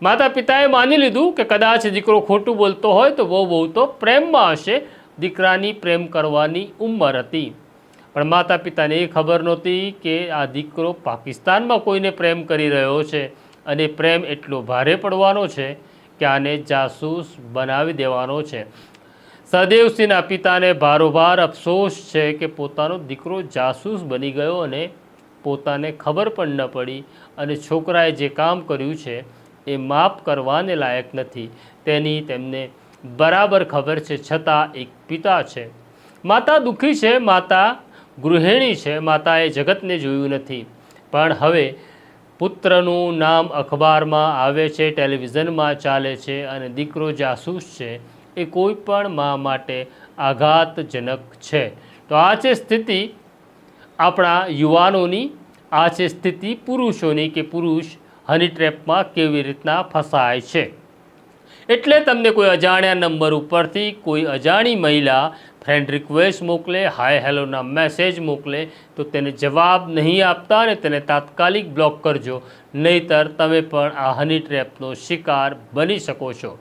માતા પિતાએ માની લીધું કે કદાચ દીકરો ખોટું બોલતો હોય તો બહુ તો પ્રેમમાં હશે. દીકરાની પ્રેમ કરવાની ઉંમર હતી, પણ માતા પિતાને એ ખબર નહોતી કે આ દીકરો પાકિસ્તાનમાં કોઈને પ્રેમ કરી રહ્યો છે અને પ્રેમ એટલો ભારે પડવાનો છે કે આને જાસૂસ બનાવી દેવાનો છે. સહદેવસિંહના પિતાને ભારોભાર અફસોસ છે કે પોતાનો દીકરો જાસૂસ બની ગયો અને પોતાને ખબર પણ ન પડી, અને છોકરાએ જે કામ કર્યું છે એ માફ કરવાને લાયક નથી તેની તેમને બરાબર ખબર છે. છતાં એક પિતા છે. માતા દુઃખી છે, માતા ગૃહિણી છે, માતાએ જગતને જોયું નથી, પણ હવે પુત્રનું નામ અખબારમાં આવે છે, ટેલિવિઝનમાં ચાલે છે અને દીકરો જાસૂસ છે, એ કોઈ પણ મા માટે આઘાતજનક છે. તો આ છે સ્થિતિ આપણા યુવાનોની, આ છે સ્થિતિ પુરુષોની કે પુરુષ હની ટ્રેપમાં કેવી રીતના ફસાય છે. એટલે તમને કોઈ અજાણ્યા નંબર ઉપરથી કોઈ અજાણી મહિલા ફ્રેન્ડ રિક્વેસ્ટ મોકલે, હાય હેલોના મેસેજ મોકલે તો તેને જવાબ નહીં આપતા અને તેને તાત્કાલિક બ્લોક કરજો, નહીંતર તમે પણ આ હની ટ્રેપનો શિકાર બની શકો છો.